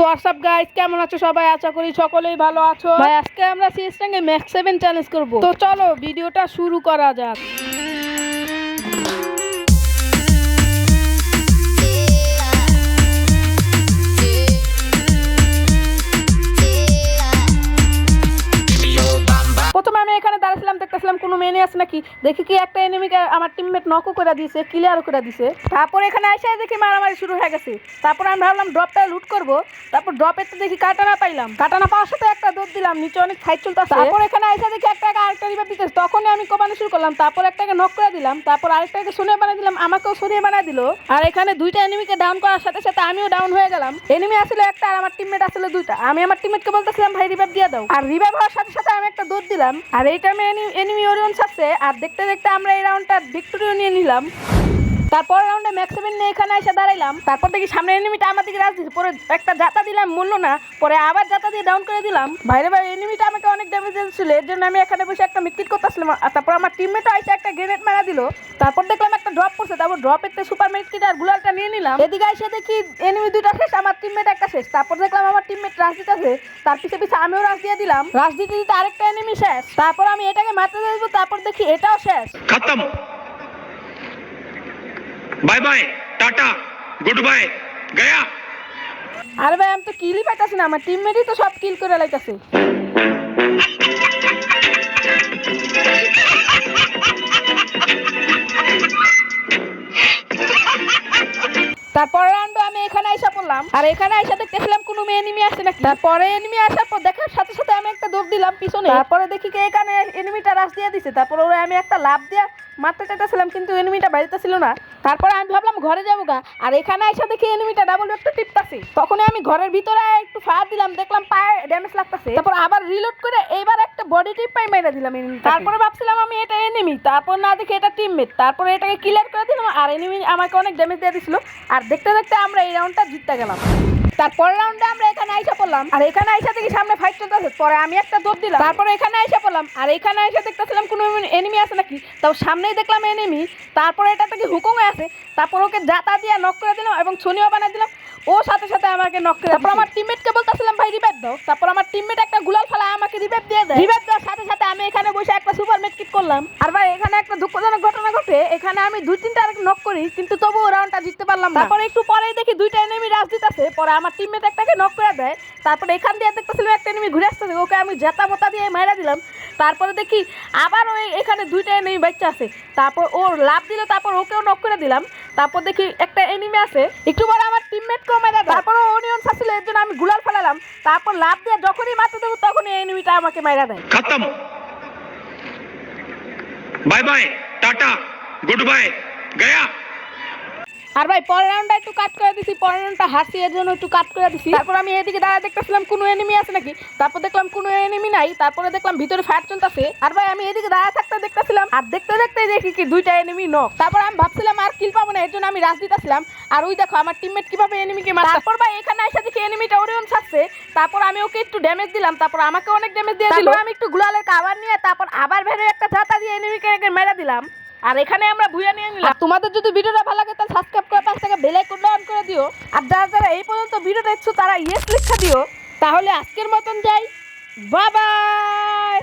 তো WhatsApp guys, কেমন আছো সবাই? আশা করি সকলেই ভালো আছো। ভাই আজকে আমরা সিএস র্যাঙ্কে ম্যাক্স 7 চ্যালেঞ্জ করব। তো চলো ভিডিওটা শুরু করা যাক। প্রথমে আমি এখানে দাঁড়াছিলাম, দেখতেছিলাম কোনো মেনে আছে নাকি, দেখি কি একটা এনিমিকে আমার টিমমেট নকও করে দিয়েছে, ক্লিয়ার করে দিয়েছে। তারপর এখানে এসে দেখি মারামারি শুরু হয়ে গেছে। তারপর আমি ভাবলাম ড্রপটা লুট করব। তারপর ড্রপের তো দেখি কাটানা পাইলাম, কাটানা পাওয়ার সাথে একটা দৌড় দিলাম, নিচে অনেক ফাইট চলতেছে। তারপর এখানে এসে দেখি একটাকে আরেকটা রিভাইভ দিতেছে, তখনই আমি কোবানো শুরু করলাম। তারপর একটাকে নক করে দিলাম, তারপর আরেকটাকে সোনিয়া বানিয়ে দিলাম, আমাকেও সোনিয়া বানিয়ে দিল। আর এখানে দুইটা এনিমিকে ডাউন করার সাথে সাথে আমিও ডাউন হয়ে গেলাম। এনিমি আসলে একটা আর আমার টিমমেট আসলে দুইটা। আমি আমার টিমমেটকে বলতেছিলাম ভাই রিভাইভ দিয়ে দাও, আর রিভাইভ হওয়ার সাথে সাথে আমি একটা দৌড় দিলাম। আর এই টাইমে এনিমি ওরিয়ন ছাড়ছে, আর দেখতে দেখতে আমরা এই রাউন্ডটা ভিক্টোরিয়া নিয়ে নিলাম। তারপর রাউন্ডে ম্যাক্স 7 নিয়ে এখানে এসে দাঁড়াইলাম। তারপর দেখি সামনে এনিমিটা আমার দিকে রাজ দিচ্ছে, পরে একটা জাতা দিলাম, মূল্য না, পরে আবার জাতা দিয়ে ডাউন করে দিলাম। ভাইরে ভাই, এনিমিটা আমাকে অনেক ড্যামেজ দিয়েছিল, এর জন্য আমি এখানে বসে একটা মিটকিট করতেছিলাম। আর তারপর আমার টিমমেটও এসে একটা গ্রেনেড মারা দিল। তারপর দেখলাম একটা ড্রপ পড়ছে, তারপর ড্রপের সুপার মিটকিট আর গুলালটা নিয়ে নিলাম। এদিকে এসে দেখি এনিমি দুইটা শেষ, আমার টিমমেট একটা শেষ। তারপর দেখলাম আমার টিমমেট রাশ দিতেছে, তার পিছে পিছে আমিও রাশ দিয়ে দিলাম। রাশ দিতে দিতে আরেকটা এনিমি শেষ। তারপর আমি এটাকে মারতে যাবো, তারপর দেখি এটাও শেষ। खत्म, bye bye, tata, good bye, गया। আরে ভাই, আমি তো কিলই পাইতাছি না, আমার টিমমেটই তো সব কিল করে লাইতাছে। তারপরে রাউন্ডে আমি এখানে আইসা পড়লাম, আর এখানে আইসা দেখতেছিলাম কোনো এনিমি আসছে নাকি। তারপরে এনিমি আসার পর দেখার সাথে সাথে আমি একটা দৌড় দিলাম পিছনে। তারপরে দেখি কি এখানে এনিমিটা রাশ দিয়ে দিছে। তারপরে ওরে আমি একটা লাফ দিয়ে মারতে চাইতেছিলাম, কিন্তু এনিমিটা বাড়িতে ছিল না। তারপরে আমি ভাবলাম ঘরে যাবো গা, আর এখানে আইসা দেখি এনিমিটা ডাবল একটা টিপতাছে। তখন আমি ঘরের ভিতরে একটু ফায়ার দিলাম, দেখলাম পায়ে ড্যামেজ লাগতেছে। তারপর আবার রিলোড করে এইবার একটা বডি টিপ পাই মাইরা দিলাম এনিমি। তারপরে ভাবছিলাম আমি এটা এনিমি, তারপর না দেখি এটা টিমমেট। তারপরে এটাকে ক্লিয়ার করে দিলাম, আর এনিমি আমাকে অনেক ড্যামেজ দিয়ে দিছিল। আর দেখতে দেখতে আমরা এই রাউন্ডটা জিততে গেলাম। তারপরের রাউন্ডে আমরা এখানে আইসা পড়লাম, আর এখানে আইসা দেখি সামনে ফাইট চলতেছে। পরে আমি একটা দৌড় দিলাম, তারপরে এখানে আইসা পড়লাম, আর এখানে আইসা দেখতেছিলাম কোনো এনিমি আছে নাকি। তাও সামনেই দেখলাম এনিমি। তারপরে এটা থেকে হুকুম আছে, তারপর ওকে জাতা দিয়ে নক করে দিলাম এবং ছনিও বানিয়ে দিলাম। ও সাথে সাথে আমাকে নক করে। তারপর আমার টিমমেটকে বলতেছিলাম ভাই রিভাইভ দাও। তারপর আমার টিমমেট একটা গুলাল ফেলায় আমাকে রিভাইভ দিয়ে দেয়। রিভাইভ দেওয়ার সাথে সাথে আমি এখানে বসে একটা সুপার মেডকিট করলাম। আর ভাই এখানে একটা দুঃখজনক ঘটনা ঘটে, এখানে আমি দুই তিনটা নক করি, কিন্তু তবুও রাউন্ডটা জিততে পারলাম না। তারপর একটু পরেই দেখি দুইটা এনিমি রাশ দিতেছে, পরে আমার টিমমেট একটাকে নক করে দেয়। তারপরে এখান দিয়ে দেখতেছিলাম একটা এনিমি ঘুরে আসতেছে, ওকে আমি জেতা মোতা দিয়ে মাইরা দিলাম। তারপরে দেখি আবার ওই এখানে দুইটা এনিমি বাচ্চা আছে, তারপর ও লাভ দিল, তারপর ওকেও নক করে দিলাম। তারপর দেখি একটা এনিমি আছে, একটু পরে আমার টিমমেটকেও মেরে দেয়। তারপর অনিয়ন ছিল, এর জন্য আমি গুলাল ফেলালাম। তারপর লাভ দিয়ে যখনই মারতে দেবো তখনই এনিমিটা আমাকে মেরে দেয়। खत्म, bye bye, tata, good bye, गया। আর ভাই পরের রাউন্ডটা একটু কাট করে দিছি, পরের রাউন্ডটা হাসি, এর জন্য একটু কাট করে দিছি। তারপর আমি এদিকে দাঁড়ায় দেখতেছিলাম কোনো এনিমি আছে নাকি। তারপর দেখলাম কোনো এনিমি নাই। তারপরে দেখলাম ভিতরে ফায়ার চলতেছে। আর ভাই আমি এদিকে দাঁড়ায় থাকতে দেখতেছিলাম, আর দেখতে দেখতে দেখি কি দুইটা এনিমি নক। তারপর আমি ভাবছিলাম আর কিল পাবো না, এর জন্য আমি রাশ দিতেছিলাম। আর ওই দেখো আমার টিমমেট কিভাবে এনিমিকে মারছে। তারপর ভাই এখানে এসে দেখি এনিমিটা ওরিয়ন ছাড়ছে। তারপর আমি ওকে একটু ড্যামেজ দিলাম, তারপর আমাকে অনেক ড্যামেজ দিয়ে দিল। আমি একটু গুলালের কাভার নিয়ে তারপর আবার বের একটা ঝাঁটা দিয়ে এনিমিকে মেরে দিলাম। আর এখানে আমরা ভুয়া নিয়ে নিলাম। তোমাদের যদি ভিডিওটা ভালো লাগে তাহলে সাবস্ক্রাইব করে পাশে থাকা বেল আইকনটা অন করে দিও। আর যারা যারা এই পর্যন্ত ভিডিও দেখছো তারা ইয়েস লেখা দিও। তাহলে আজকের মতন যাই, বাই বাই।